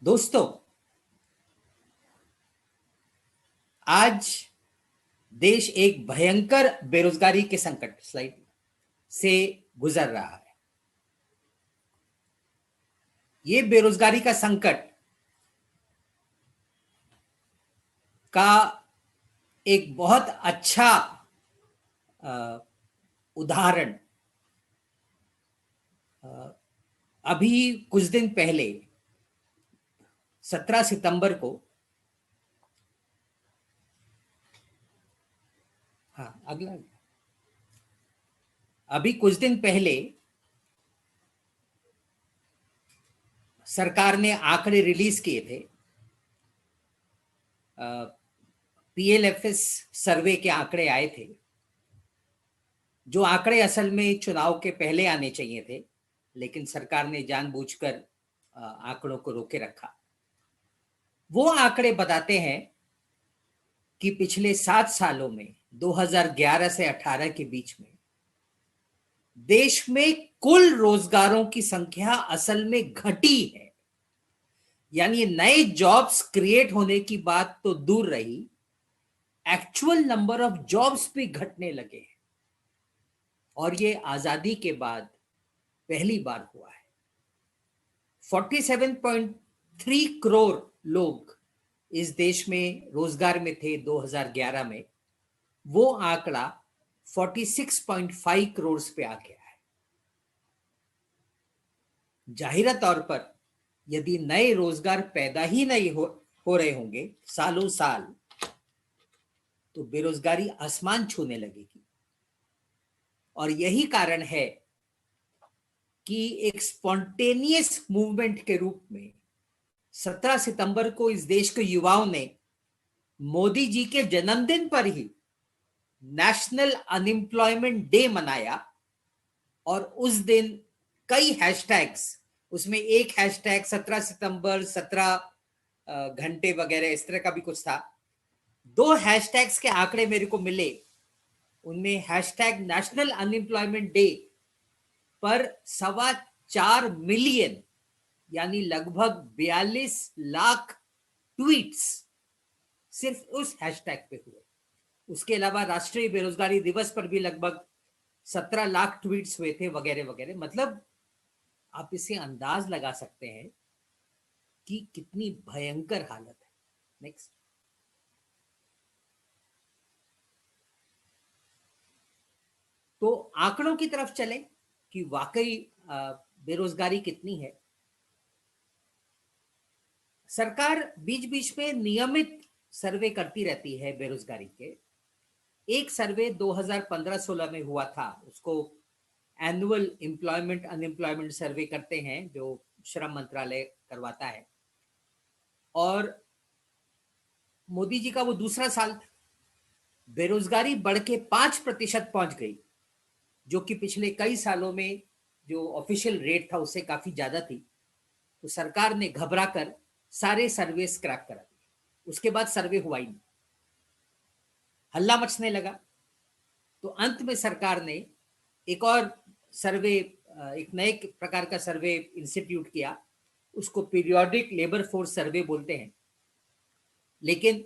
दोस्तों, आज देश एक भयंकर बेरोजगारी के संकट स्लाइड से गुजर रहा है। ये बेरोजगारी का संकट का एक बहुत अच्छा उदाहरण अभी कुछ दिन पहले 17 सितंबर को अगला अभी कुछ दिन पहले सरकार ने आंकड़े रिलीज किए थे। पीएलएफएस सर्वे के आंकड़े आए थे, जो आंकड़े असल में चुनाव के पहले आने चाहिए थे, लेकिन सरकार ने जानबूझकर आंकड़ों को रोके रखा। वो आंकड़े बताते हैं कि पिछले 7 सालों में 2011 से 18 के बीच में देश में कुल रोजगारों की संख्या असल में घटी है। यानी नए जॉब्स क्रिएट होने की बात तो दूर रही, एक्चुअल नंबर ऑफ जॉब्स भी घटने लगे हैं। और ये आजादी के बाद पहली बार हुआ है। 47.3 करोड़ लोग इस देश में रोजगार में थे 2011 में। वो आंकड़ा 46.5 करोड़ पे आ गया है। जाहिर तौर पर यदि नए रोजगार पैदा ही नहीं हो रहे होंगे सालों साल, तो बेरोजगारी आसमान छूने लगेगी। और यही कारण है कि एक स्पॉन्टेनियस मूवमेंट के रूप में 17 सितंबर को इस देश के युवाओं ने मोदी जी के जन्मदिन पर ही नेशनल अनएम्प्लॉयमेंट डे मनाया। और उस दिन कई हैशटैग्स, उसमें एक हैशटैग 17 सितंबर 17 घंटे वगैरह इस तरह का भी कुछ था। 2 हैशटैग्स के आंकड़े मेरे को मिले। उनमें हैशटैग नेशनल अनएम्प्लॉयमेंट डे पर 4.25 मिलियन यानी लगभग 42 लाख ट्वीट्स सिर्फ उस हैशटैग पे हुए। उसके अलावा राष्ट्रीय बेरोजगारी दिवस पर भी लगभग 17 लाख ट्वीट्स हुए थे वगैरह वगैरह। मतलब आप इसे अंदाज लगा सकते हैं कि कितनी भयंकर हालत है। नेक्स्ट। तो आंकड़ों की तरफ चले कि वाकई बेरोजगारी कितनी है। सरकार बीच बीच में नियमित सर्वे करती रहती है बेरोजगारी के। एक सर्वे 2015-16 में हुआ था, उसको एनुअल एम्प्लॉयमेंट अनएम्प्लॉयमेंट सर्वे करते हैं, जो श्रम मंत्रालय करवाता है। और मोदी जी का वो दूसरा साल था। बेरोजगारी बढ़ के 5% पहुंच गई, जो कि पिछले कई सालों में जो ऑफिशियल रेट था उससे काफी ज्यादा थी। तो सरकार ने घबरा कर सारे सर्वे स्क्रैप करा दिए। उसके बाद सर्वे हुआ ही नहीं, हल्ला मचने लगा। तो अंत में सरकार ने एक और सर्वे, एक नए प्रकार का सर्वे इंस्टीट्यूट किया। उसको पीरियोडिक लेबर फोर्स सर्वे बोलते हैं। लेकिन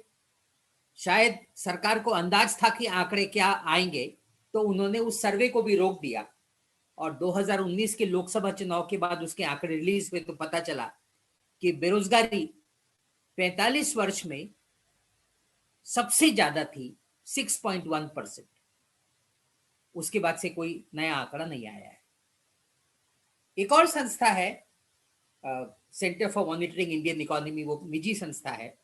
शायद सरकार को अंदाज था कि आंकड़े क्या आएंगे, तो उन्होंने उस सर्वे को भी रोक दिया। और 2019 के लोकसभा चुनाव के बाद उसके आंकड़े रिलीज हुए तो पता चला कि बेरोजगारी 45 वर्ष में सबसे ज्यादा थी, 6.1%। उसके बाद से कोई नया आंकड़ा नहीं आया है। एक और संस्था है centre for monitoring Indian economy, वो निजी संस्था है।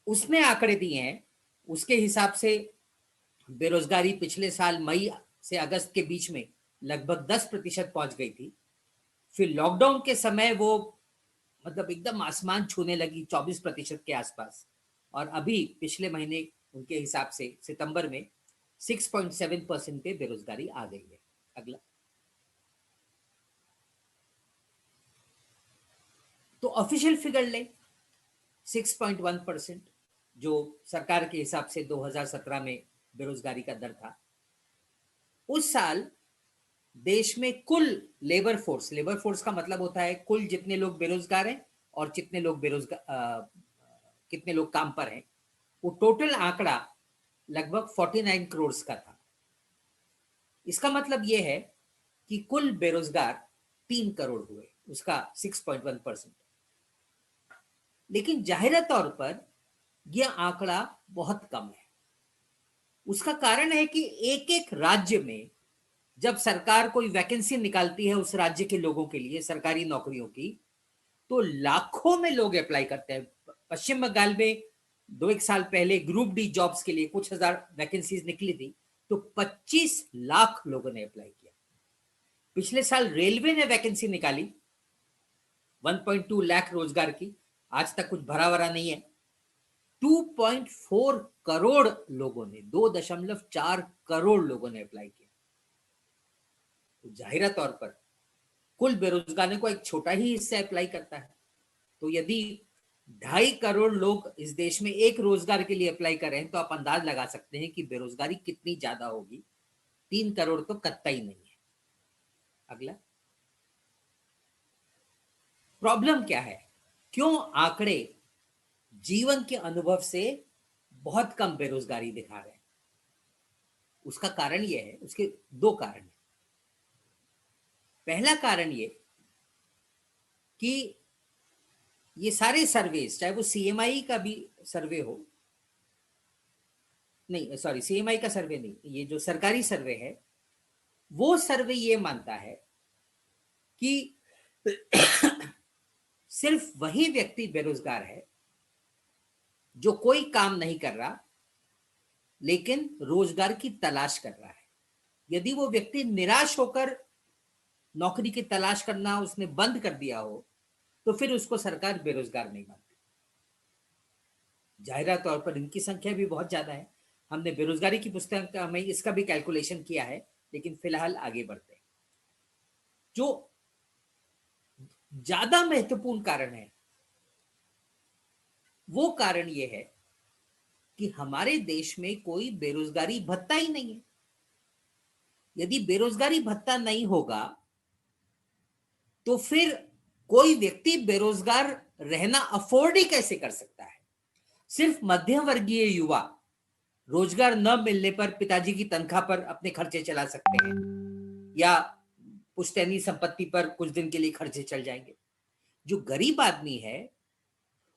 उसने आंकड़े दिए हैं। उसके हिसाब से बेरोजगारी पिछले साल मई से अगस्त के बीच में लगभग 10% पहुंच गई थी। फिर लॉकडाउन के समय वो मतलब एकदम आसमान छूने लगी 24% के आसपास। और अभी पिछले महीने उनके हिसाब से सितंबर में 6.7% पे बेरोजगारी आ गई है। अगला। तो ऑफिशियल फिगर ले 6.1%, जो सरकार के हिसाब से 2017 में बेरोजगारी का दर था। उस साल देश में कुल लेबर फोर्स का मतलब होता है कुल जितने लोग बेरोजगार हैं और कितने लोग बेरोजगार, कितने लोग काम पर हैं, वो टोटल आंकड़ा लगभग 49 करोड़ का था। इसका मतलब ये है कि कुल बेरोजगार 3 करोड़ हुए, उसका 6.1%। लेकिन जाहिर तौर पर यह आंकड़ा बहुत कम है। उसका कारण है कि एक एक राज्य में जब सरकार कोई वैकेंसी निकालती है उस राज्य के लोगों के लिए सरकारी नौकरियों की, तो लाखों में लोग अप्लाई करते हैं। पश्चिम बंगाल में 2-1 साल पहले ग्रुप डी जॉब्स के लिए कुछ हजार वैकेंसीज निकली थी, तो 25 लाख लोगों ने अप्लाई किया। पिछले साल रेलवे ने वैकेंसी निकाली 1.2 लाख रोजगार की, आज तक कुछ भरा भरा नहीं है। 2.4 करोड़ लोगों ने, 2.4 करोड़ लोगों ने अप्लाई किया। तो जाहिर तौर पर कुल बेरोजगारों को एक छोटा ही हिस्सा अप्लाई करता है। तो यदि 2.5 करोड़ लोग इस देश में एक रोजगार के लिए अप्लाई कर रहे हैं, तो आप अंदाज लगा सकते हैं कि बेरोजगारी कितनी ज्यादा होगी। 3 करोड़ तो कतई नहीं है। अगला, प्रॉब्लम क्या है? क्यों आंकड़े जीवन के अनुभव से बहुत कम बेरोजगारी दिखा रहे हैं? उसका कारण यह है, उसके 2 कारण है। पहला कारण ये कि ये सारे सर्वेस, चाहे वो सीएमआई का भी सर्वे हो, नहीं सॉरी, सीएमआई का सर्वे नहीं, ये जो सरकारी सर्वे है, वो सर्वे ये मानता है कि सिर्फ वही व्यक्ति बेरोजगार है जो कोई काम नहीं कर रहा लेकिन रोजगार की तलाश कर रहा है। यदि वो व्यक्ति निराश होकर नौकरी की तलाश करना उसने बंद कर दिया हो, तो फिर उसको सरकार बेरोजगार नहीं मानती। जाहिर तौर पर इनकी संख्या भी बहुत ज्यादा है। हमने बेरोजगारी की पुस्तक में इसका भी कैलकुलेशन किया है, लेकिन फिलहाल आगे बढ़ते हैं। जो ज्यादा महत्वपूर्ण कारण है वो कारण ये है कि हमारे देश में कोई बेरोजगारी भत्ता ही नहीं है। यदि बेरोजगारी भत्ता नहीं होगा तो फिर कोई व्यक्ति बेरोजगार रहना अफोर्ड ही कैसे कर सकता है? सिर्फ मध्यम वर्गीय युवा रोजगार न मिलने पर पिताजी की तनख्वाह पर अपने खर्चे चला सकते हैं या पुश्तैनी संपत्ति पर कुछ दिन के लिए खर्चे चल जाएंगे। जो गरीब आदमी है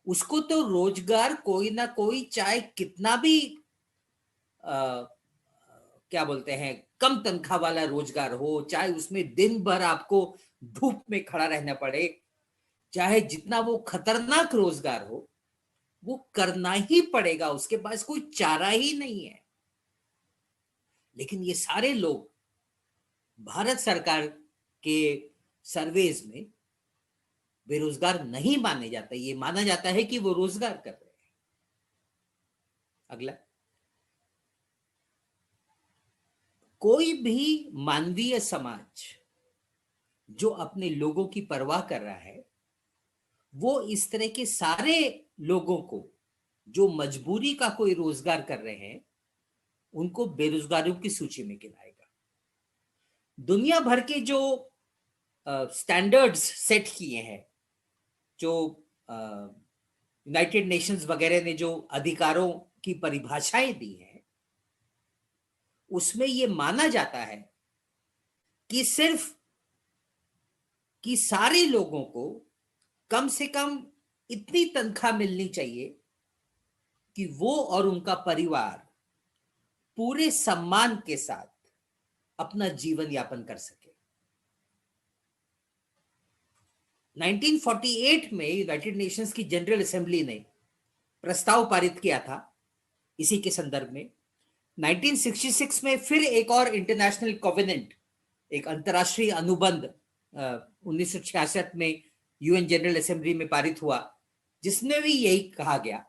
उसको तो रोजगार कोई ना कोई, चाहे कितना भी क्या बोलते हैं, कम तनख्वाह वाला रोजगार हो, चाहे उसमें दिन भर आपको धूप में खड़ा रहना पड़े, चाहे जितना वो खतरनाक रोजगार हो, वो करना ही पड़ेगा। उसके पास कोई चारा ही नहीं है। लेकिन ये सारे लोग भारत सरकार के सर्वेज में बेरोजगार नहीं माने जाते। ये माना जाता है कि वो रोजगार कर रहे हैं। अगला, कोई भी मानवीय समाज जो अपने लोगों की परवाह कर रहा है, वो इस तरह के सारे लोगों को जो मजबूरी का कोई रोजगार कर रहे हैं, उनको बेरोजगारों की सूची में गिनाएगा। दुनिया भर के जो स्टैंडर्ड्स सेट किए हैं, जो यूनाइटेड नेशंस वगैरह ने जो अधिकारों की परिभाषाएं दी हैं, उसमें ये माना जाता है कि सिर्फ कि सारे लोगों को कम से कम इतनी तनख्वाह मिलनी चाहिए कि वो और उनका परिवार पूरे सम्मान के साथ अपना जीवन यापन कर सके। 1948 में यूनाइटेड नेशंस की जनरल असेंबली ने प्रस्ताव पारित किया था इसी के संदर्भ में। 1966 में फिर एक और इंटरनेशनल कोवेनेंट, एक अंतरराष्ट्रीय अनुबंध 1966 में यूएन जनरल असेंबली में पारित हुआ, जिसमें भी यही कहा गया।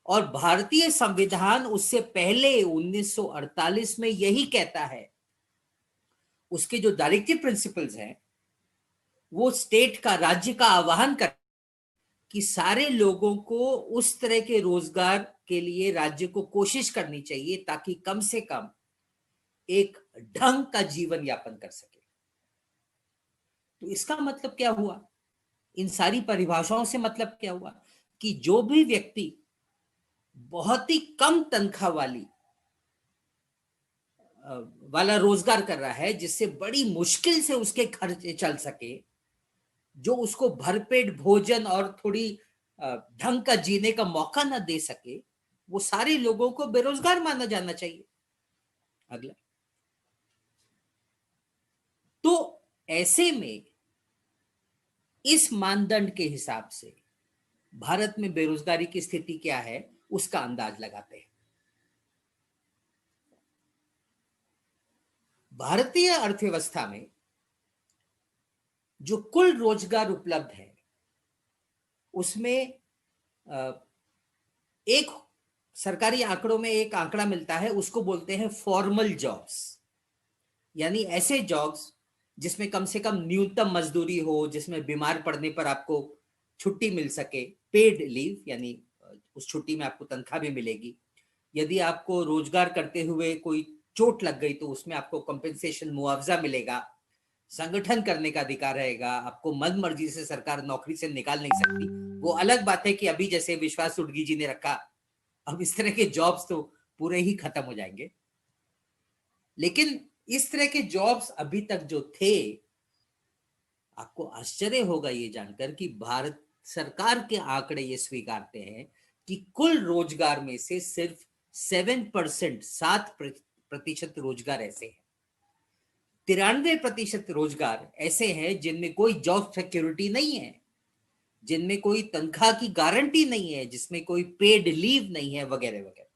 और भारतीय संविधान उससे पहले 1948 में यही कहता है। उसके जो डायरेक्टिव प्रिंसिपल्स हैं वो स्टेट का, राज्य का आह्वान कर कि सारे लोगों को उस तरह के रोजगार के लिए राज्य को कोशिश करनी चाहिए ताकि कम से कम एक ढंग का जीवन यापन कर सके। तो इसका मतलब क्या हुआ इन सारी परिभाषाओं से मतलब क्या हुआ कि जो भी व्यक्ति बहुत ही कम तनख्वाह वाला रोजगार कर रहा है, जिससे बड़ी मुश्किल से उसके खर्चे चल सके, जो उसको भरपेट भोजन और थोड़ी ढंग का जीने का मौका ना दे सके, वो सारे लोगों को बेरोजगार माना जाना चाहिए। अगला, तो ऐसे में इस मानदंड के हिसाब से भारत में बेरोजगारी की स्थिति क्या है उसका अंदाज लगाते हैं। भारतीय अर्थव्यवस्था में जो कुल रोजगार उपलब्ध है उसमें एक सरकारी आंकड़ों में एक आंकड़ा मिलता है, उसको बोलते हैं फॉर्मल जॉब्स, यानी ऐसे जॉब्स जिसमें कम से कम न्यूनतम मजदूरी हो, जिसमें बीमार पड़ने पर आपको छुट्टी मिल सके, पेड लीव, यानी उस छुट्टी में आपको तनख्वाह भी मिलेगी। यदि आपको रोजगार करते हुए कोई चोट लग गई तो उसमें आपको कंपेंसेशन, मुआवजा मिलेगा, संगठन करने का अधिकार रहेगा, आपको मन मर्जी से सरकार नौकरी से निकाल नहीं सकती। वो अलग बात है कि अभी जैसे विश्वास उडगी जी ने रखा, अब इस तरह के जॉब्स तो पूरे ही खत्म हो जाएंगे। लेकिन इस तरह के जॉब्स अभी तक जो थे, आपको आश्चर्य होगा ये जानकर कि भारत सरकार के आंकड़े ये स्वीकारते हैं कि कुल रोजगार में से सिर्फ 7%, 7% रोजगार ऐसे हैं, 93% रोजगार ऐसे हैं जिनमें कोई जॉब सिक्योरिटी नहीं है, जिनमें कोई तनख्वाह की गारंटी नहीं है, जिसमें कोई पेड लीव नहीं है, वगैरह वगैरह।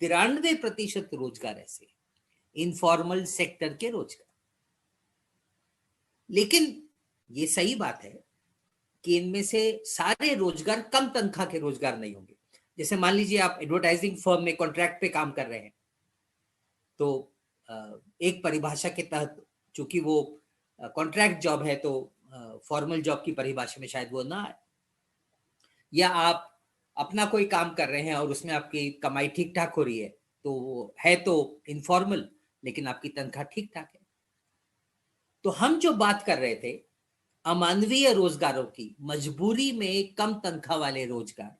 93% रोजगार ऐसे, इनफॉर्मल सेक्टर के रोजगार। लेकिन ये सही बात है कि इनमें से सारे रोजगार कम तनख्वाह के रोजगार नहीं होंगे। जैसे मान लीजिए आप एडवर्टाइजिंग फर्म में कॉन्ट्रैक्ट पे काम कर रहे हैं, तो एक परिभाषा के तहत, चूंकि वो कॉन्ट्रैक्ट जॉब है, तो फॉर्मल जॉब की परिभाषा में शायद वो ना आए। या आप अपना कोई काम कर रहे हैं और उसमें आपकी कमाई ठीक ठाक हो रही है, तो वो है तो इनफॉर्मल, लेकिन आपकी तनख्वाह ठीक ठाक है। तो हम जो बात कर रहे थे अमानवीय रोजगारों की, मजबूरी में कम तनख्वाह वाले रोजगार,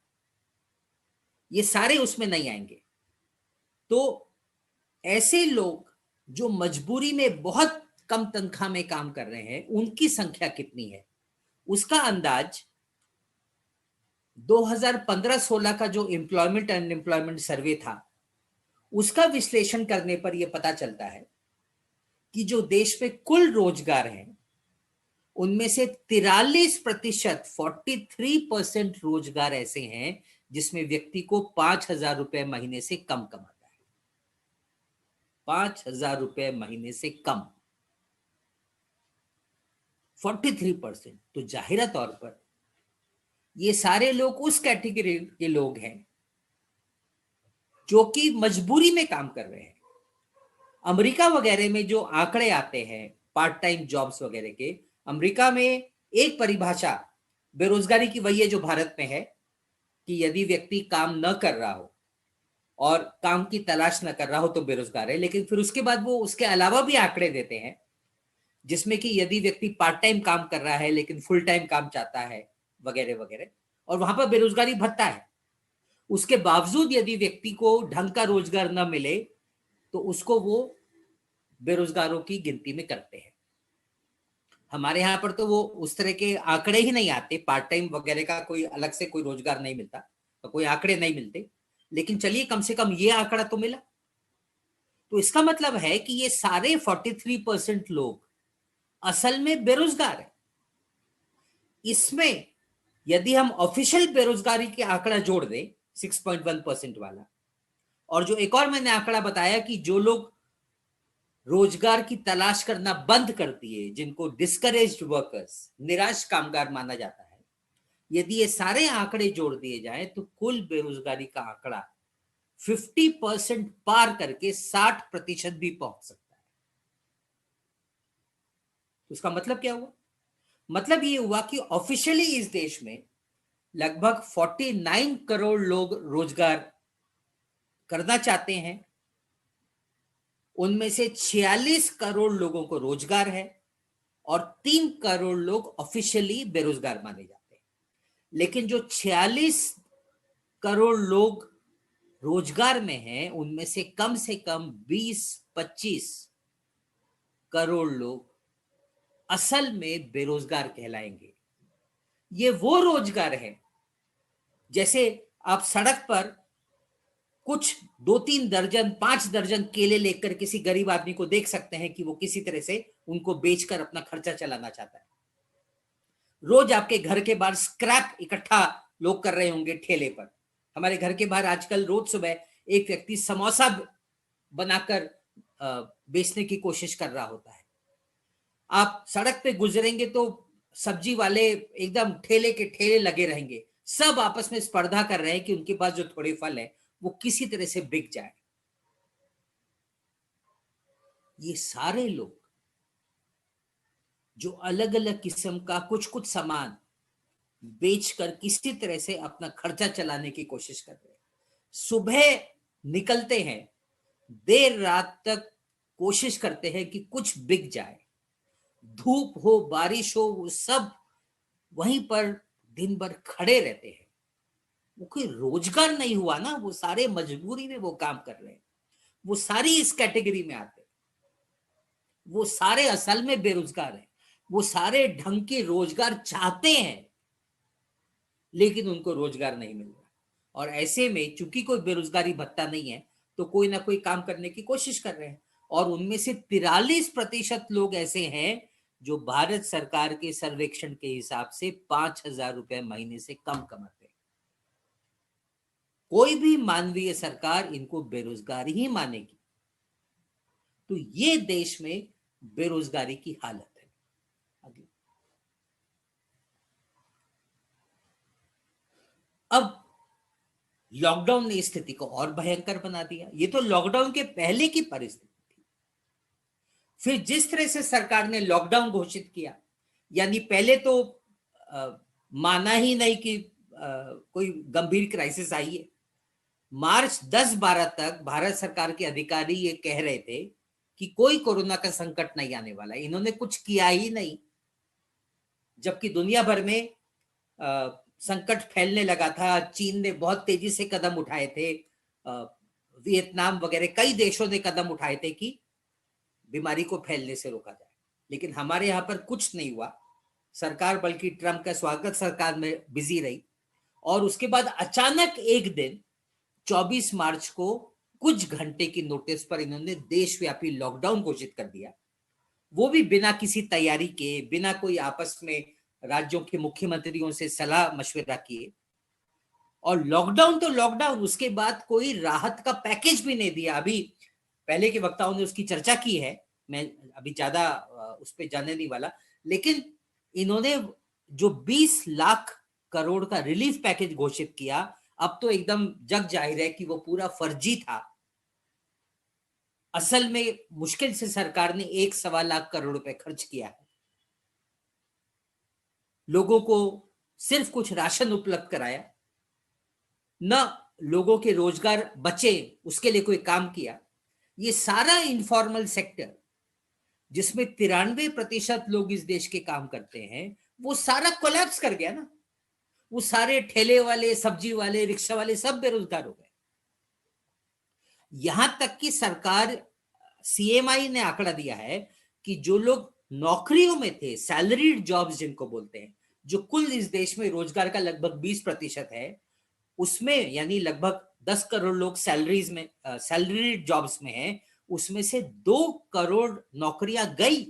ये सारे उसमें नहीं आएंगे। तो ऐसे लोग जो मजबूरी में बहुत कम तनख्वाह में काम कर रहे हैं, उनकी संख्या कितनी है उसका अंदाज 2015-16 का जो एम्प्लॉयमेंट एंड अनएम्प्लॉयमेंट सर्वे था, उसका विश्लेषण करने पर यह पता चलता है कि जो देश में कुल रोजगार है उनमें से 43%, 43% रोजगार ऐसे हैं जिसमें व्यक्ति को 5,000 रुपए महीने से कम कमाता है। 5,000 रुपए महीने से कम, 43%। तो जाहिर तौर पर ये सारे लोग उस कैटेगरी के लोग हैं जो कि मजबूरी में काम कर रहे हैं। अमेरिका वगैरह में जो आंकड़े आते हैं पार्ट टाइम जॉब्स वगैरह के, अमेरिका में एक परिभाषा बेरोजगारी की वही है जो भारत में है, कि यदि व्यक्ति काम न कर रहा हो और काम की तलाश न कर रहा हो तो बेरोजगार है। लेकिन फिर उसके बाद वो उसके अलावा भी आंकड़े देते हैं, जिसमें कि यदि व्यक्ति पार्ट टाइम काम कर रहा है लेकिन फुल टाइम काम चाहता है, वगैरह वगैरह, और वहां पर बेरोजगारी भत्ता है, उसके बावजूद यदि व्यक्ति को ढंग का रोजगार न मिले तो उसको वो बेरोजगारों की गिनती में करते हैं। हमारे यहाँ पर तो वो उस तरह के आंकड़े ही नहीं आते, पार्ट टाइम वगैरह का कोई अलग से कोई रोजगार नहीं मिलता, तो कोई आंकड़े नहीं मिलते। लेकिन चलिए कम से कम ये आंकड़ा तो मिला। तो इसका मतलब है कि ये सारे 43% लोग असल में बेरोजगार है। इसमें यदि हम ऑफिशियल बेरोजगारी के आंकड़ा जोड़ दें 6.1% वाला, और जो एक और मैंने आंकड़ा बताया कि जो लोग रोजगार की तलाश करना बंद कर दिए, जिनको डिस्करेज्ड वर्कर्स, निराश कामगार माना जाता है, यदि ये सारे आंकड़े जोड़ दिए जाएं तो कुल बेरोजगारी का आंकड़ा 50% पार करके 60% भी पहुंच सकता है। तो इसका मतलब क्या हुआ? मतलब ये हुआ कि ऑफिशियली इस देश में लगभग 49 करोड़ लोग रोजगार करना चाहते हैं, उनमें से 46 करोड़ लोगों को रोजगार है और 3 करोड़ लोग ऑफिशियली बेरोजगार माने जाते हैं। लेकिन जो 46 करोड़ लोग रोजगार में हैं, उनमें से कम 20-25 करोड़ लोग असल में बेरोजगार कहलाएंगे। ये वो रोजगार है जैसे आप सड़क पर कुछ 2-3 दर्जन 5 दर्जन केले लेकर किसी गरीब आदमी को देख सकते हैं कि वो किसी तरह से उनको बेचकर अपना खर्चा चलाना चाहता है। रोज आपके घर के बाहर स्क्रैप इकट्ठा लोग कर रहे होंगे ठेले पर। हमारे घर के बाहर आजकल रोज सुबह एक व्यक्ति समोसा बनाकर बेचने की कोशिश कर रहा होता है। आप सड़क पे गुजरेंगे तो सब्जी वाले एकदम ठेले के ठेले लगे रहेंगे, सब आपस में स्पर्धा कर रहे हैं कि उनके पास जो थोड़े फल है वो किसी तरह से बिक जाए। ये सारे लोग जो अलग अलग किस्म का कुछ कुछ सामान बेचकर किसी तरह से अपना खर्चा चलाने की कोशिश कर रहे हैं, सुबह निकलते हैं, देर रात तक कोशिश करते हैं कि कुछ बिक जाए, धूप हो बारिश हो वो सब वहीं पर दिन भर खड़े रहते हैं। वो कोई रोजगार नहीं हुआ ना, वो सारे मजबूरी में वो काम कर रहे हैं, वो सारी इस कैटेगरी में आते हैं। वो सारे असल में बेरोजगार हैं, वो सारे ढंग के रोजगार चाहते हैं लेकिन उनको रोजगार नहीं मिल रहा। और ऐसे में चूंकि कोई बेरोजगारी भत्ता नहीं है तो कोई ना कोई काम करने की कोशिश कर रहे हैं। और उनमें से 43% लोग ऐसे हैं जो भारत सरकार के सर्वेक्षण के हिसाब से 5,000 रुपए महीने से कम कमाते हैं। कोई भी मानवीय सरकार इनको बेरोजगार ही मानेगी। तो ये देश में बेरोजगारी की हालत है। अगली। अब लॉकडाउन ने स्थिति को और भयंकर बना दिया। ये तो लॉकडाउन के पहले की परिस्थिति थी। फिर जिस तरह से सरकार ने लॉकडाउन घोषित किया, यानी पहले तो माना ही नहीं कि कोई गंभीर क्राइसिस आई है। मार्च 10-12 तक भारत सरकार के अधिकारी ये कह रहे थे कि कोई कोरोना का संकट नहीं आने वाला। इन्होंने कुछ किया ही नहीं, जबकि दुनिया भर में संकट फैलने लगा था। चीन ने बहुत तेजी से कदम उठाए थे, वियतनाम वगैरह कई देशों ने कदम उठाए थे कि बीमारी को फैलने से रोका जाए, लेकिन हमारे यहाँ पर कुछ नहीं हुआ। सरकार बल्कि ट्रंप का स्वागत सरकार में बिजी रही। और उसके बाद अचानक एक दिन 24 मार्च को कुछ घंटे की नोटिस पर इन्होंने देशव्यापी लॉकडाउन घोषित कर दिया, वो भी बिना किसी तैयारी के, बिना कोई आपस में राज्यों के मुख्यमंत्रियों से सलाह मशवरा किए। और लॉकडाउन तो लॉकडाउन, उसके बाद कोई राहत का पैकेज भी नहीं दिया। अभी पहले के वक्ताओं ने उसकी चर्चा की है, मैं अभी ज्यादा उस पर जाने नहीं वाला। लेकिन इन्होंने जो 20 लाख करोड़ का रिलीफ पैकेज घोषित किया, अब तो एकदम जग जाहिर है कि वो पूरा फर्जी था। असल में मुश्किल से सरकार ने 1-1.25 करोड़ रुपए खर्च किया है, लोगों को सिर्फ कुछ राशन उपलब्ध कराया, न लोगों के रोजगार बचे उसके लिए कोई काम किया। ये सारा इनफॉर्मल सेक्टर जिसमें 93% लोग इस देश के काम करते हैं, वो सारा कोलैप्स कर गया ना। वो सारे ठेले वाले, सब्जी वाले, रिक्शा वाले सब बेरोजगार हो गए। यहां तक कि सरकार, सीएमआई ने आंकड़ा दिया है कि जो लोग नौकरियों में थे, सैलरीड जॉब्स जिनको बोलते हैं, जो कुल इस देश में रोजगार का लगभग 20% है, उसमें यानी लगभग 10 करोड़ लोग सैलरीज में, सैलरीड जॉब्स में हैं, उसमें से 2 करोड़ नौकरियां गई।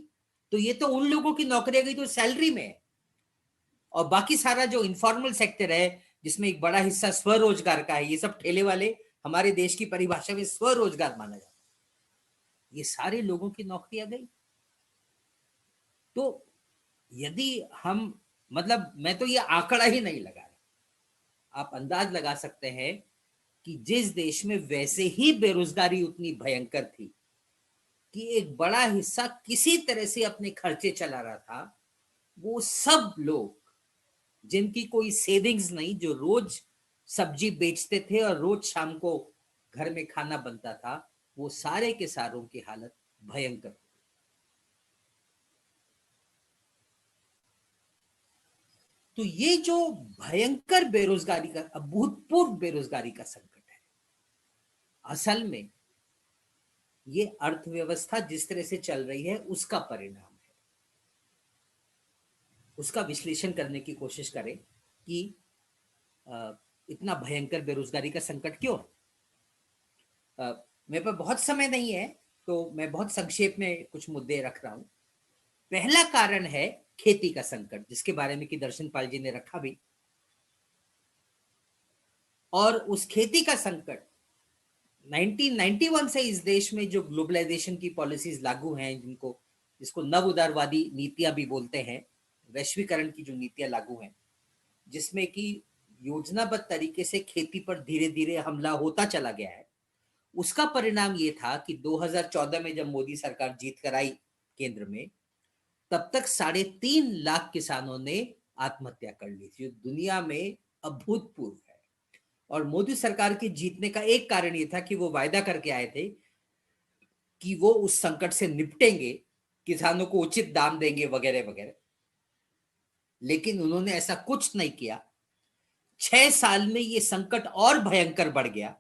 तो ये तो उन लोगों की नौकरियां गई जो सैलरी में है। और बाकी सारा जो इनफॉर्मल सेक्टर है, जिसमें एक बड़ा हिस्सा स्वरोजगार का है, ये सब ठेले वाले हमारे देश की परिभाषा में स्वरोजगार माना जाता है, ये सारे लोगों की नौकरियां गई। तो यदि हम, मतलब मैं तो ये आंकड़ा ही नहीं लगा रहा, आप अंदाज लगा सकते हैं कि जिस देश में वैसे ही बेरोजगारी उतनी भयंकर थी कि एक बड़ा हिस्सा किसी तरह से अपने खर्चे चला रहा था, वो सब लोग जिनकी कोई सेविंग्स नहीं, जो रोज सब्जी बेचते थे और रोज शाम को घर में खाना बनता था, वो सारे के सारों की हालत भयंकर। तो ये जो भयंकर बेरोजगारी का, अभूतपूर्व बेरोजगारी का संकट है, असल में ये अर्थव्यवस्था जिस तरह से चल रही है उसका परिणाम है। उसका विश्लेषण करने की कोशिश करें कि इतना भयंकर बेरोजगारी का संकट क्यों। मेरे पास बहुत समय नहीं है तो मैं बहुत संक्षेप में कुछ मुद्दे रख रहा हूं। पहला कारण है खेती का संकट, जिसके बारे में कि दर्शन पाल जी ने रखा भी। और उस खेती का संकट 1991 से इस देश में जो ग्लोबलाइजेशन की पॉलिसीज लागू हैं, जिसको नव उदारवादी नीतियां भी बोलते हैं, वैश्वीकरण की जो नीतियां लागू हैं, जिसमें कि योजनाबद्ध तरीके से खेती पर धीरे धीरे हमला होता चला गया है, उसका परिणाम ये था कि 2014 में जब मोदी सरकार जीत कर आई केंद्र में, तब तक 3.5 लाख किसानों ने आत्महत्या कर ली थी, जो दुनिया में अभूतपूर्व है। और मोदी सरकार के जीतने का एक कारण ये था कि वो वायदा करके आए थे कि वो उस संकट से निपटेंगे, किसानों को उचित दाम देंगे वगैरह वगैरह। लेकिन उन्होंने ऐसा कुछ नहीं किया। 6 साल में ये संकट और भयंकर बढ़ गया।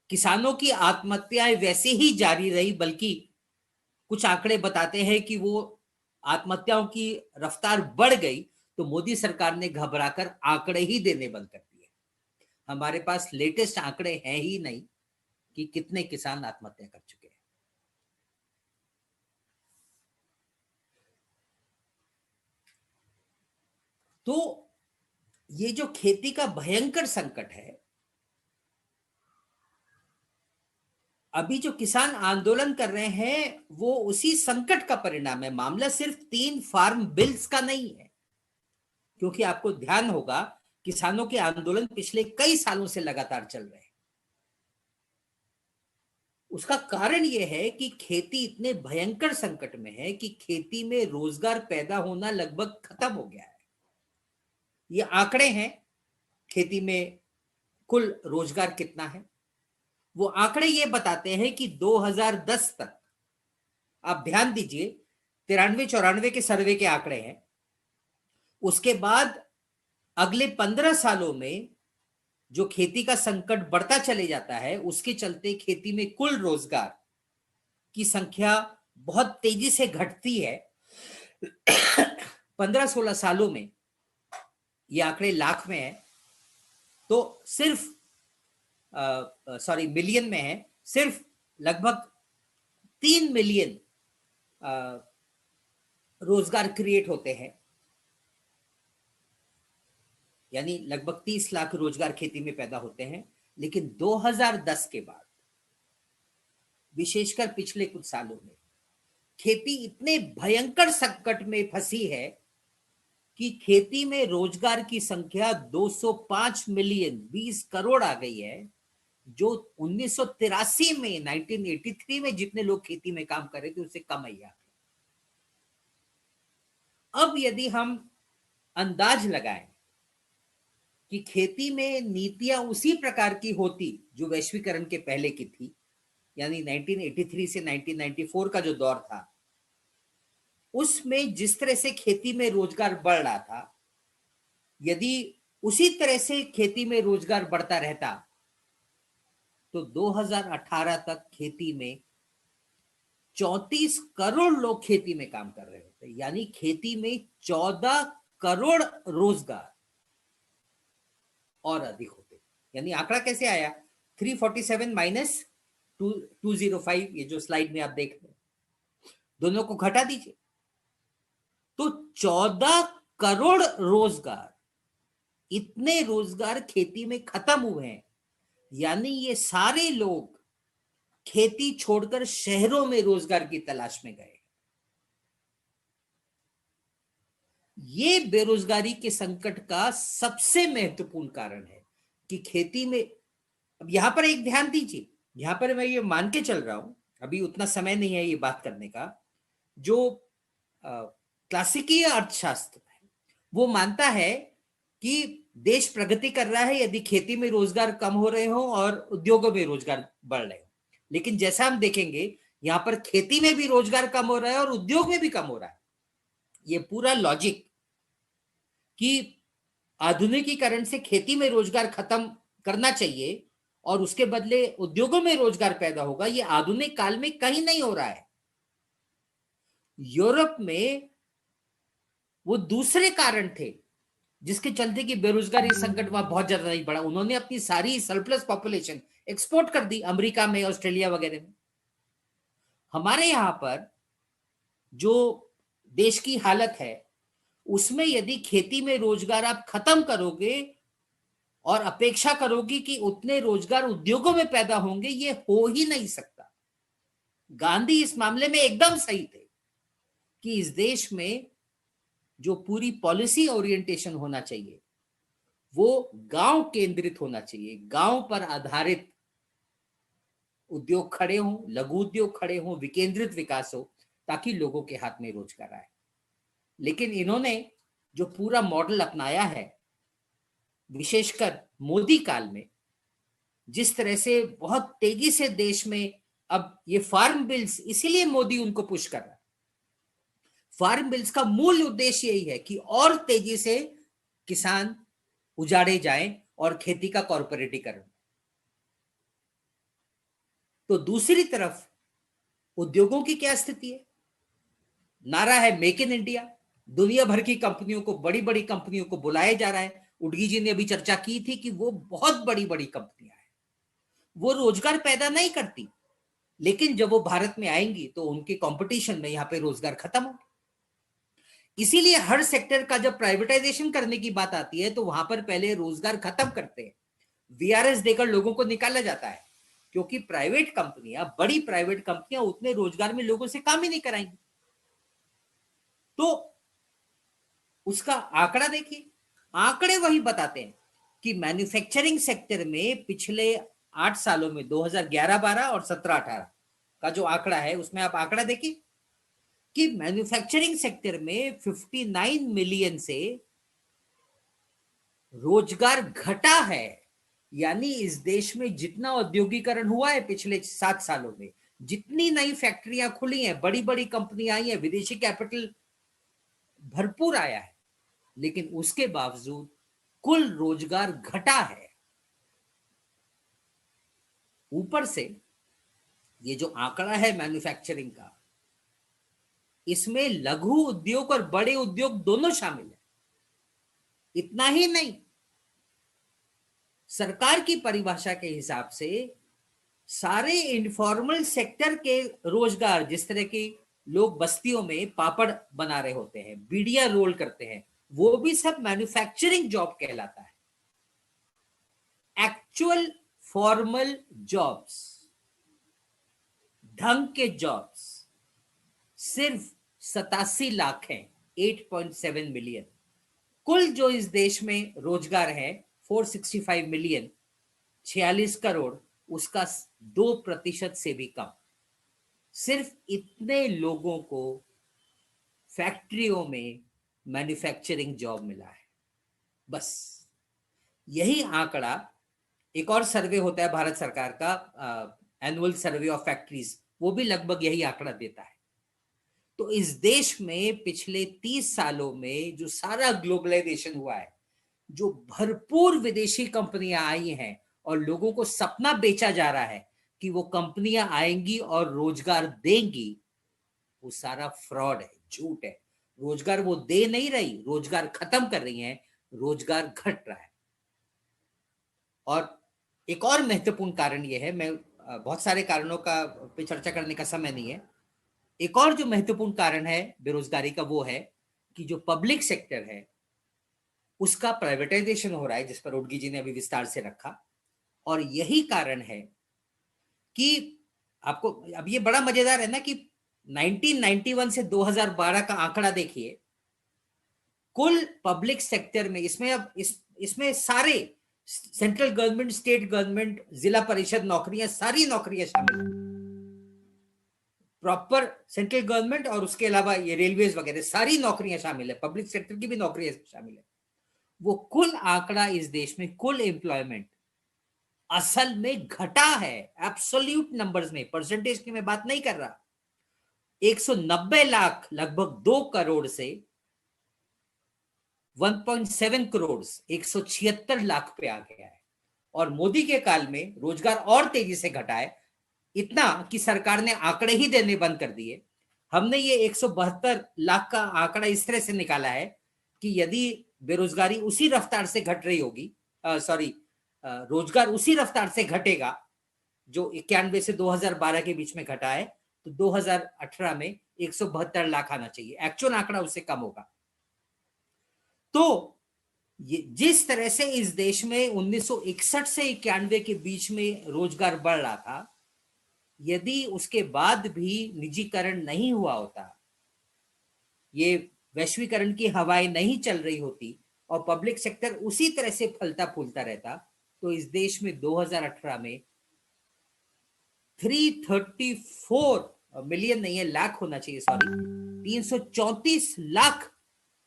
किसानों की आत्महत्याएं वैसे ही जारी रही, बल्कि कुछ आंकड़े बताते हैं कि वो आत्महत्याओं की रफ्तार बढ़ गई। तो मोदी सरकार ने घबराकर आंकड़े ही देने बंद कर दिए। हमारे पास लेटेस्ट आंकड़े हैं ही नहीं कि कितने किसान आत्महत्या कर चुके हैं। तो ये जो खेती का भयंकर संकट है, अभी जो किसान आंदोलन कर रहे हैं, वो उसी संकट का परिणाम है। मामला सिर्फ 3 फार्म बिल्स का नहीं है, क्योंकि आपको ध्यान होगा किसानों के आंदोलन पिछले कई सालों से लगातार चल रहे हैं। उसका कारण यह है कि खेती इतने भयंकर संकट में है कि खेती में रोजगार पैदा होना लगभग खत्म हो गया है। ये आंकड़े हैं खेती में कुल रोजगार कितना है। वो आंकड़े ये बताते हैं कि 2010 तक, आप ध्यान दीजिए, 93-94 के सर्वे के आंकड़े हैं। उसके बाद अगले 15 सालों में जो खेती का संकट बढ़ता चले जाता है, उसके चलते खेती में कुल रोजगार की संख्या बहुत तेजी से घटती है। 15-16 सालों में ये आंकड़े लाख में है, तो सिर्फ मिलियन में है। सिर्फ लगभग 3 मिलियन रोजगार क्रिएट होते हैं, यानी लगभग 30 लाख रोजगार खेती में पैदा होते हैं। लेकिन 2010 के बाद, विशेषकर पिछले कुछ सालों में, खेती इतने भयंकर संकट में फंसी है कि खेती में रोजगार की संख्या 205 मिलियन, 20 करोड़ आ गई है, जो 1983 में, 1983 में जितने लोग खेती में काम कर रहे थे उससे कम है। अब यदि हम अंदाज लगाएं कि खेती में नीतियां उसी प्रकार की होती जो वैश्वीकरण के पहले की थी, यानी 1983 से 1994 का जो दौर था, उसमें जिस तरह से खेती में रोजगार बढ़ रहा था, यदि उसी तरह से खेती में रोजगार बढ़ता रहता तो 2018 तक खेती में 34 करोड़ लोग खेती में काम कर रहे होते, यानी खेती में 14 करोड़ रोजगार और अधिक होते। यानी आंकड़ा कैसे आया? 347 माइनस 205, ये जो स्लाइड में आप देख रहे हैं, दोनों को घटा दीजिए तो 14 करोड़ रोजगार, इतने रोजगार खेती में खत्म हुए हैं। यानी ये सारे लोग खेती छोड़कर शहरों में रोजगार की तलाश में गए। ये बेरोजगारी के संकट का सबसे महत्वपूर्ण कारण है कि खेती में, अब यहां पर एक ध्यान दीजिए, यहां पर मैं ये मान के चल रहा हूं, अभी उतना समय नहीं है ये बात करने का, जो क्लासिकी अर्थशास्त्र है वो मानता है कि देश प्रगति कर रहा है यदि खेती में रोजगार कम हो रहे हो और उद्योगों में रोजगार बढ़ रहे हो। लेकिन जैसा हम देखेंगे, यहां पर खेती में भी रोजगार कम हो रहा है और उद्योग में भी कम हो रहा है। ये पूरा लॉजिक कि आधुनिकीकरण से खेती में रोजगार खत्म करना चाहिए और उसके बदले उद्योगों में रोजगार पैदा होगा, ये आधुनिक काल में कहीं नहीं हो रहा है। यूरोप में वो दूसरे कारण थे जिसके चलते कि बेरोजगारी संकट वहां बहुत ज्यादा नहीं बढ़ा। उन्होंने अपनी सारी सरप्लस पॉपुलेशन एक्सपोर्ट कर दी अमेरिका में, ऑस्ट्रेलिया वगैरह में। हमारे यहां पर जो देश की हालत है उसमें यदि खेती में रोजगार आप खत्म करोगे और अपेक्षा करोगे कि उतने रोजगार उद्योगों में पैदा होंगे, ये हो ही नहीं सकता। गांधी इस मामले में एकदम सही थे कि इस देश में जो पूरी पॉलिसी ओरिएंटेशन होना चाहिए वो गांव केंद्रित होना चाहिए, गांव पर आधारित उद्योग खड़े हों, लघु उद्योग खड़े हों, विकेंद्रित विकास हो, ताकि लोगों के हाथ में रोजगार आए। लेकिन इन्होंने जो पूरा मॉडल अपनाया है, विशेषकर मोदी काल में, जिस तरह से बहुत तेजी से देश में अब ये फार्म बिल्स, इसीलिए मोदी उनको पुश कर रहा है। फार्म बिल्स का मूल उद्देश्य यही है कि और तेजी से किसान उजाड़े जाएं और खेती का कॉर्पोरेटीकरण। तो दूसरी तरफ उद्योगों की क्या स्थिति है? नारा है मेक इन इंडिया, दुनिया भर की कंपनियों को, बड़ी बड़ी कंपनियों को बुलाया जा रहा है। उडगी जी ने अभी चर्चा की थी कि वो बहुत बड़ी बड़ी कंपनियां हैं, वो रोजगार पैदा नहीं करती, लेकिन जब वो भारत में आएंगी तो उनके कंपटीशन में यहां पे रोजगार खत्म हो। इसीलिए हर सेक्टर का जब प्राइवेटाइजेशन करने की बात आती है तो वहां पर पहले रोजगार खत्म करते हैं, वीआरएस देकर लोगों को निकाला जाता है, क्योंकि प्राइवेट कंपनियां, बड़ी प्राइवेट कंपनियां उतने रोजगार में लोगों से काम ही नहीं कराएंगी। तो उसका आंकड़ा देखिए, आंकड़े वही बताते हैं कि मैन्युफैक्चरिंग सेक्टर में पिछले 8 सालों में 2011-12 और 17-18 का जो आंकड़ा है उसमें आप आंकड़ा देखिए कि मैन्युफैक्चरिंग सेक्टर में 59 मिलियन से रोजगार घटा है। यानी इस देश में जितना औद्योगिकरण हुआ है पिछले 7 सालों में, जितनी नई फैक्ट्रियां खुली हैं, बड़ी बड़ी कंपनियां आई हैं, विदेशी कैपिटल भरपूर आया है, लेकिन उसके बावजूद कुल रोजगार घटा है। ऊपर से ये जो आंकड़ा है मैन्युफैक्चरिंग का, इसमें लघु उद्योग और बड़े उद्योग दोनों शामिल है। इतना ही नहीं, सरकार की परिभाषा के हिसाब से सारे इनफॉर्मल सेक्टर के रोजगार, जिस तरह के लोग बस्तियों में पापड़ बना रहे होते हैं, बीड़ियां रोल करते हैं, वो भी सब मैन्युफैक्चरिंग जॉब कहलाता है। एक्चुअल फॉर्मल जॉब्स, ढंग के जॉब्स सिर्फ 87 लाख हैं, 8.7 मिलियन। कुल जो इस देश में रोजगार है 465 मिलियन, 46 करोड़, उसका 2% से भी कम। सिर्फ इतने लोगों को फैक्ट्रियों में मैन्युफैक्चरिंग जॉब मिला है, बस। यही आंकड़ा, एक और सर्वे होता है भारत सरकार का, एनुअल सर्वे ऑफ फैक्ट्रीज, वो भी लगभग यही आंकड़ा देता है। तो इस देश में पिछले 30 सालों में जो सारा ग्लोबलाइजेशन हुआ है, जो भरपूर विदेशी कंपनियां आई हैं और लोगों को सपना बेचा जा रहा है कि वो कंपनियां आएंगी और रोजगार देंगी, वो सारा फ्रॉड है, झूठ है। रोजगार वो दे नहीं रही, रोजगार खत्म कर रही हैं, रोजगार घट रहा है। और एक और महत्वपूर्ण कारण यह है, मैं बहुत सारे कारणों का पे चर्चा करने का समय नहीं है, एक और जो महत्वपूर्ण कारण है बेरोजगारी का, वो है कि जो पब्लिक सेक्टर है उसका प्राइवेटाइजेशन हो रहा है, जिस पर उडगी जी ने अभी विस्तार से रखा। और यही कारण है कि आपको अब ये बड़ा मजेदार है ना कि 1991 से 2012 का आंकड़ा देखिए, कुल पब्लिक सेक्टर में, इसमें अब इसमें सारे सेंट्रल गवर्नमेंट, स्टेट गवर्नमेंट, जिला परिषद नौकरियां, सारी नौकरियां शामिल है, प्रॉपर सेंट्रल गवर्नमेंट, और उसके अलावा ये रेलवेज वगैरह सारी नौकरियां शामिल है, पब्लिक सेक्टर की भी नौकरियां शामिल है। वो कुल आंकड़ा इस देश में, कुल एम्प्लॉयमेंट असल में घटा है। एब्सोल्यूट नंबर्स में, परसेंटेज की मैं बात नहीं कर रहा। 190 लाख, लगभग 2 करोड़ से 1.7 करोड़ 176 लाख पे आ गया है। और मोदी के काल में रोजगार और तेजी से घटा है, इतना कि सरकार ने आंकड़े ही देने बंद कर दिए। हमने ये 172 लाख का आंकड़ा इस तरह से निकाला है कि यदि बेरोजगारी उसी रफ्तार से घट रही होगी, रोजगार उसी रफ्तार से घटेगा जो 91 से 2012 के बीच में घटा है, तो 2018 में 172 लाख आना चाहिए। एक्चुअल आंकड़ा उससे कम होगा। तो ये जिस तरह से इस देश में 1961 से 91 के बीच में रोजगार बढ़ रहा था, यदि उसके बाद भी निजीकरण नहीं हुआ होता, ये वैश्वीकरण की हवाएं नहीं चल रही होती और पब्लिक सेक्टर उसी तरह से फलता फूलता रहता, तो इस देश में 2018 में 334 मिलियन नहीं है, लाख होना चाहिए, सॉरी, 334 लाख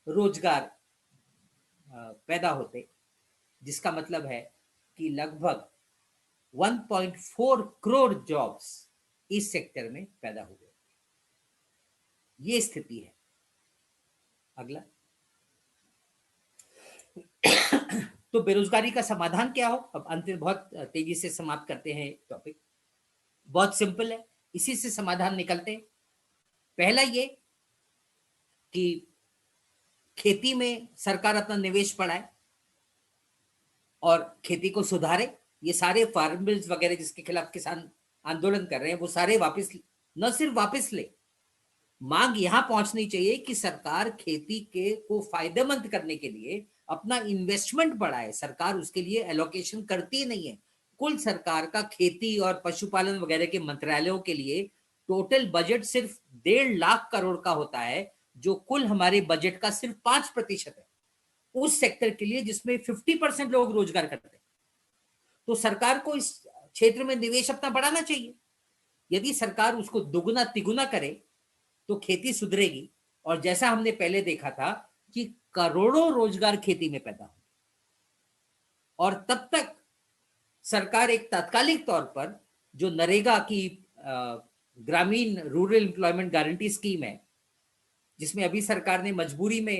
रोजगार पैदा होते, जिसका मतलब है कि लगभग 1.4 करोड़ जॉब्स इस सेक्टर में पैदा हुए। ये स्थिति है। अगला। तो बेरोजगारी का समाधान क्या हो? अब अंत में बहुत तेजी से समाप्त करते हैं टॉपिक। बहुत सिंपल है, इसी से समाधान निकलते हैं। पहला ये कि खेती में सरकार अपना निवेश बढ़ाए और खेती को सुधारे। ये सारे फार्म बिल्स वगैरह जिसके खिलाफ किसान आंदोलन कर रहे हैं, वो सारे वापस, न सिर्फ वापस ले, मांग यहां पहुंचनी चाहिए कि सरकार खेती के को फायदेमंद करने के लिए अपना इन्वेस्टमेंट बढ़ाए। सरकार उसके लिए एलोकेशन करती नहीं है। कुल सरकार का खेती और पशुपालन वगैरह के मंत्रालयों के लिए टोटल बजट सिर्फ 1.5 लाख करोड़ का होता है, जो कुल हमारे बजट का सिर्फ 5% है, उस सेक्टर के लिए जिसमें 50% लोग रोजगार करते हैं। तो सरकार को इस क्षेत्र में निवेश अपना बढ़ाना चाहिए। यदि सरकार उसको दुगुना तिगुना करे तो खेती सुधरेगी, और जैसा हमने पहले देखा था कि करोड़ों रोजगार खेती में पैदा हो। और तब तक सरकार एक तात्कालिक तौर पर जो नरेगा की ग्रामीण रूरल एम्प्लॉयमेंट गारंटी स्कीम है, जिसमें अभी सरकार ने मजबूरी में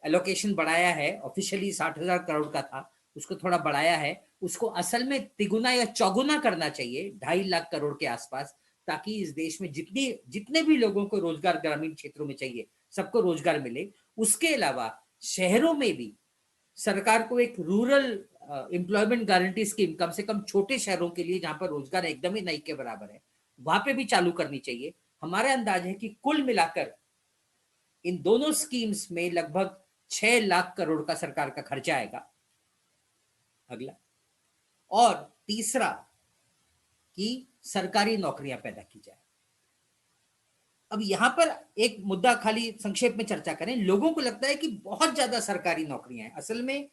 एलोकेशन बढ़ाया है, ऑफिशियली 60,000 करोड़ का था, उसको थोड़ा बढ़ाया है, उसको असल में तिगुना या चौगुना करना चाहिए, 2.5 लाख करोड़ के आसपास, ताकि इस देश में जितने भी लोगों को रोजगार ग्रामीण क्षेत्रों में चाहिए, सबको रोजगार मिले। उसके अलावा शहरों में भी सरकार को एक रूरल एम्प्लॉयमेंट गारंटी स्कीम, कम से कम छोटे शहरों के लिए जहां पर रोजगार एकदम ही नहीं के बराबर है, वहां पे भी चालू करनी चाहिए। हमारा अंदाज है कि कुल मिलाकर इन दोनों स्कीम्स में लगभग 6 लाख करोड़ का सरकार का खर्चा आएगा। अगला। और तीसरा कि सरकारी नौकरियां पैदा की जाए। अब यहां पर एक मुद्दा खाली संक्षेप में चर्चा करें। लोगों को लगता है कि बहुत ज्यादा सरकारी नौकरियां हैं। असल में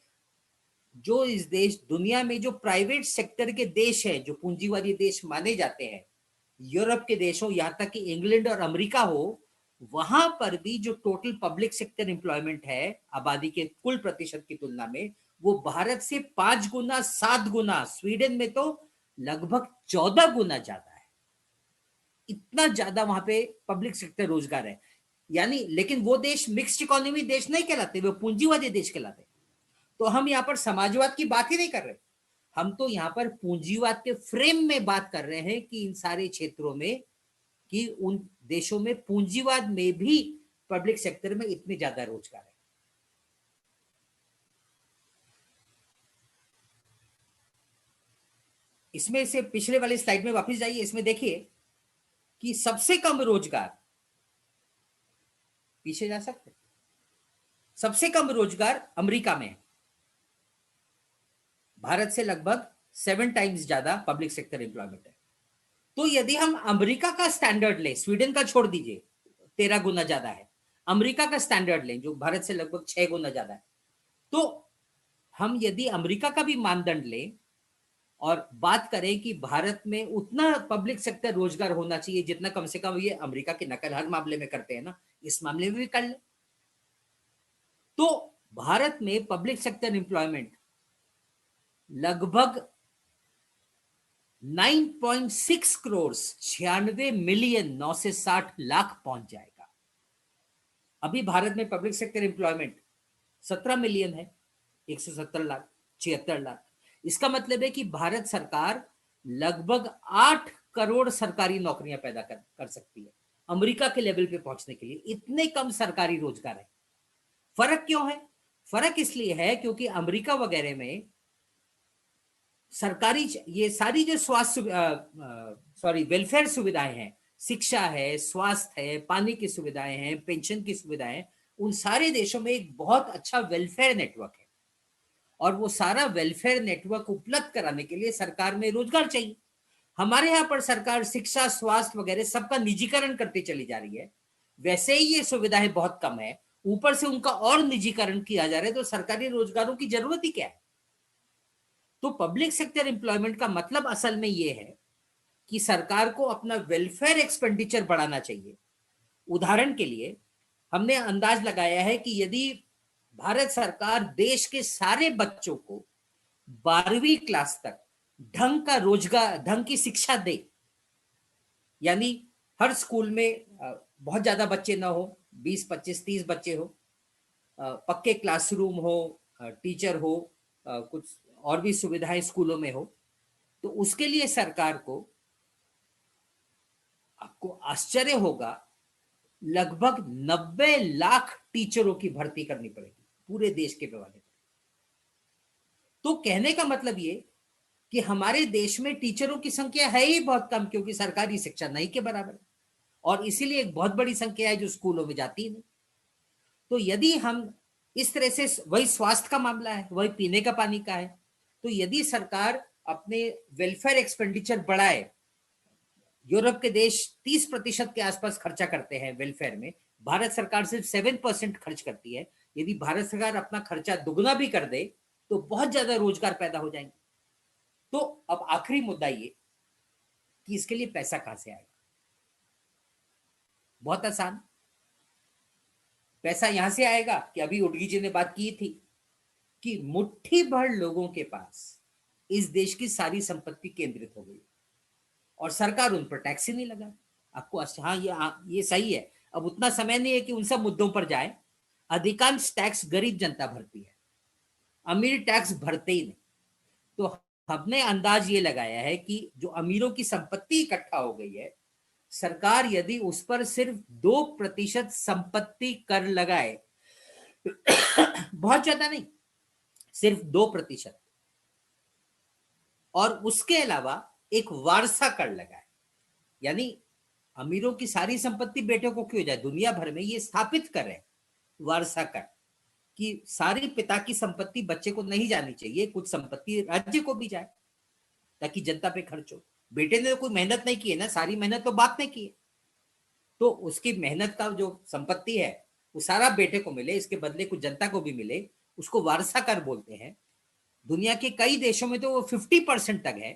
जो इस देश दुनिया में जो प्राइवेट सेक्टर के देश है, जो पूंजीवादी देश माने जाते हैं, यूरोप के देश हो, यहां तक कि इंग्लैंड और अमेरिका हो, वहां पर भी जो टोटल पब्लिक सेक्टर एम्प्लॉयमेंट है आबादी के कुल प्रतिशत की तुलना में, वो भारत से 5 गुना 7 गुना, स्वीडन में तो लगभग 14 गुना ज्यादा है। इतना ज्यादा वहां पे पब्लिक सेक्टर रोजगार है। यानी, लेकिन वो देश मिक्स्ड इकोनॉमी देश नहीं कहलाते, वो पूंजीवादी देश कहलाते। तो हम यहाँ पर समाजवाद की बात ही नहीं कर रहे, हम तो यहाँ पर पूंजीवाद के फ्रेम में बात कर रहे हैं कि इन सारे क्षेत्रों में, कि उन देशों में पूंजीवाद में भी पब्लिक सेक्टर में इतने ज्यादा रोजगार है। इसमें से पिछले वाले स्लाइड में वापस जाइए, इसमें देखिए कि सबसे कम रोजगार, पीछे जा सकते, सबसे कम रोजगार अमेरिका में है। भारत से लगभग 7 टाइम्स ज्यादा पब्लिक सेक्टर एम्प्लॉयमेंट है। तो यदि हम अमेरिका का स्टैंडर्ड लें, स्वीडन का छोड़ दीजिए, 13 गुना ज्यादा है, अमेरिका का स्टैंडर्ड लें जो भारत से लगभग 6 गुना ज्यादा है, तो हम यदि अमेरिका का भी मानदंड लें और बात करें कि भारत में उतना पब्लिक सेक्टर रोजगार होना चाहिए जितना कम से कम ये अमेरिका की नकल हर मामले में करते हैं ना, इस मामले में भी कर ले, तो भारत में पब्लिक सेक्टर एम्प्लॉयमेंट लगभग 9.6 करोड़ 96 मिलियन 9 से 60 लाख पहुंच जाएगा। अभी भारत में पब्लिक सेक्टर एम्प्लॉयमेंट 17 मिलियन है, 170 लाख, 76 लाख। इसका मतलब है कि भारत सरकार लगभग 8 करोड़ सरकारी नौकरियां पैदा कर सकती है अमेरिका के लेवल पे पहुंचने के लिए। इतने कम सरकारी रोजगार है। फर्क क्यों है? फर्क इसलिए है क्योंकि अमेरिका वगैरह में सरकारी ये सारी जो वेलफेयर सुविधाएं हैं, शिक्षा है, स्वास्थ्य है, पानी की सुविधाएं हैं, पेंशन की सुविधाएं, उन सारे देशों में एक बहुत अच्छा वेलफेयर नेटवर्क है। और वो सारा वेलफेयर नेटवर्क उपलब्ध कराने के लिए सरकार में रोजगार चाहिए। हमारे यहाँ पर सरकार शिक्षा, स्वास्थ्य वगैरह सबका निजीकरण करती चली जा रही है। वैसे ही ये सुविधाएं बहुत कम है, ऊपर से उनका और निजीकरण किया जा रहा है, तो सरकारी रोजगारों की जरूरत ही क्या है? तो पब्लिक सेक्टर एम्प्लॉयमेंट का मतलब असल में ये है कि सरकार को अपना वेलफेयर एक्सपेंडिचर बढ़ाना चाहिए। उदाहरण के लिए हमने अंदाज लगाया है कि यदि भारत सरकार देश के सारे बच्चों को 12वीं क्लास तक ढंग का रोजगार, ढंग की शिक्षा दे, यानी हर स्कूल में बहुत ज्यादा बच्चे ना हो, 20, 25, 30 बच्चे हो, पक्के क्लासरूम हो, टीचर हो, कुछ और भी सुविधाएं स्कूलों में हो, तो उसके लिए सरकार को, आपको आश्चर्य होगा, लगभग 90 लाख टीचरों की भर्ती करनी पड़ेगी पूरे देश के पैमाने पर। तो कहने का मतलब ये कि हमारे देश में टीचरों की संख्या है ही बहुत कम, क्योंकि सरकारी शिक्षा नहीं के बराबर है, और इसीलिए एक बहुत बड़ी संख्या है जो स्कूलों में जाती नहीं। तो यदि हम इस तरह से, वही स्वास्थ्य का मामला है, वही पीने का पानी का है, तो यदि सरकार अपने वेलफेयर एक्सपेंडिचर बढ़ाए, यूरोप के देश 30% के आसपास खर्चा करते हैं वेलफेयर में, भारत सरकार सिर्फ 7% खर्च करती है। यदि भारत सरकार अपना खर्चा दुगना भी कर दे तो बहुत ज्यादा रोजगार पैदा हो जाएंगे। तो अब आखिरी मुद्दा ये कि इसके लिए पैसा कहां से आएगा? बहुत आसान, पैसा यहां से आएगा कि अभी उडगी जी ने बात की थी कि मुट्ठी भर लोगों के पास इस देश की सारी संपत्ति केंद्रित हो गई और सरकार उन पर टैक्स ही नहीं लगा। आपको हाँ, ये सही है। अब उतना समय नहीं है कि उन सब मुद्दों पर जाए। अधिकांश टैक्स गरीब जनता भरती है, अमीर टैक्स भरते ही नहीं। तो हमने अंदाज ये लगाया है कि जो अमीरों की संपत्ति इकट्ठा हो गई है, सरकार यदि उस पर सिर्फ 2% संपत्ति कर लगाए बहुत ज्यादा नहीं, सिर्फ 2%, और उसके अलावा एक वारसा कर लगाए, यानी अमीरों की सारी संपत्ति बेटे को क्यों जाए, दुनिया भर में ये स्थापित करें वारसा कर कि सारी पिता की संपत्ति बच्चे को नहीं जानी चाहिए, कुछ संपत्ति राज्य को भी जाए ताकि जनता पे खर्च हो। बेटे ने तो कोई मेहनत नहीं की है ना, सारी मेहनत तो बाप ने की है, तो उसकी मेहनत का जो संपत्ति है वो सारा बेटे को मिले, इसके बदले कुछ जनता को भी मिले, उसको वारसा कर बोलते हैं। दुनिया के कई देशों में तो वो 50% तक है।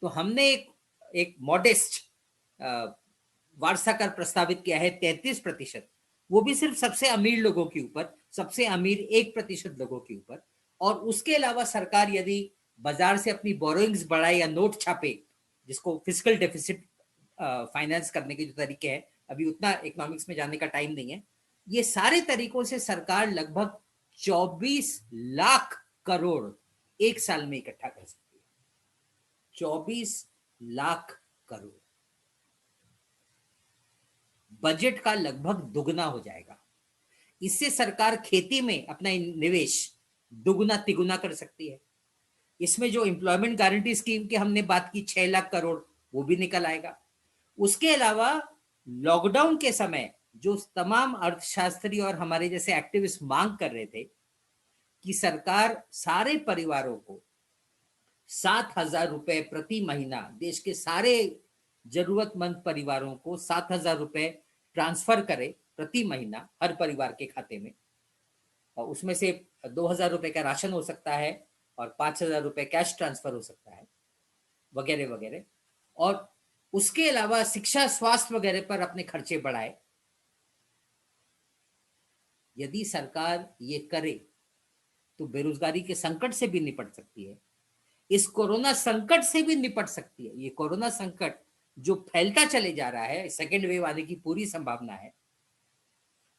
तो हमने एक मॉडेस्ट वारसा कर प्रस्तावित किया है 33%, वो भी सिर्फ सबसे अमीर लोगों के ऊपर, सबसे अमीर 1% लोगों के ऊपर। और उसके अलावा सरकार यदि बाजार से अपनी बोरोइंग्स बढ़ाए या नोट छापे, जिसको फिजिकल डेफिसिट फाइनेंस करने के जो तरीके हैं, अभी उतना इकोनॉमिक्स में जाने का टाइम नहीं है, ये सारे तरीकों से सरकार लगभग 24 लाख करोड़ एक साल में इकट्ठा कर सकती है। 24 लाख करोड़, बजट का लगभग दुगना हो जाएगा। इससे सरकार खेती में अपना निवेश दुगुना तिगुना कर सकती है। इसमें जो एम्प्लॉयमेंट गारंटी स्कीम की हमने बात की 6 लाख करोड़, वो भी निकल आएगा। उसके अलावा लॉकडाउन के समय जो तमाम अर्थशास्त्री और हमारे जैसे एक्टिविस्ट मांग कर रहे थे कि सरकार सारे परिवारों को 7,000 रुपए प्रति महीना, देश के सारे जरूरतमंद परिवारों को 7,000 रुपए ट्रांसफर करे प्रति महीना हर परिवार के खाते में, और उसमें से 2,000 रुपए का राशन हो सकता है और 5,000 रुपए कैश ट्रांसफर हो सकता है, वगैरह वगैरह। और उसके अलावा शिक्षा, स्वास्थ्य वगैरह पर अपने खर्चे बढ़ाए। यदि सरकार ये करे तो बेरोजगारी के संकट से भी निपट सकती है, इस कोरोना संकट से भी निपट सकती है। ये कोरोना संकट जो फैलता चले जा रहा है, सेकेंड वेव आने की पूरी संभावना है,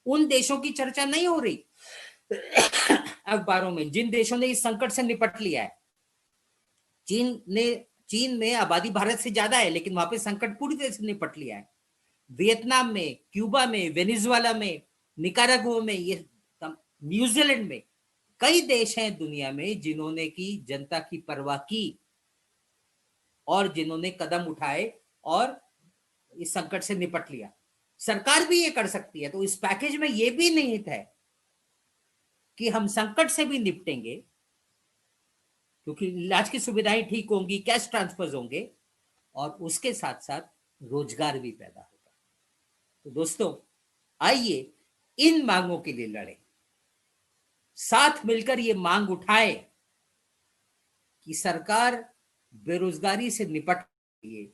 उन देशों की चर्चा नहीं हो रही अखबारों में, जिन देशों ने इस संकट से निपट लिया है, चीन में आबादी भारत से ज्यादा है, लेकिन वहां पे संकट पूरी तरह से निपट लिया है। वियतनाम में, क्यूबा में, वेनेजुएला में, निकारागुआ में, ये न्यूजीलैंड में, कई देश हैं दुनिया में जिन्होंने की जनता की परवाह की और जिन्होंने कदम उठाए और इस संकट से निपट लिया। सरकार भी ये कर सकती है। तो इस पैकेज में ये भी निहित है कि हम संकट से भी निपटेंगे, क्योंकि इलाज की सुविधाएं ठीक होंगी, कैश ट्रांसफर होंगे, और उसके साथ साथ रोजगार भी पैदा होगा। तो दोस्तों, आइए इन मांगों के लिए लड़े, साथ मिलकर ये मांग उठाए कि सरकार बेरोजगारी से निपट लिए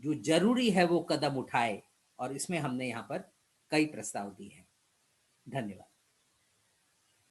जो जरूरी है वो कदम उठाए, और इसमें हमने यहां पर कई प्रस्ताव दिए हैं। धन्यवाद।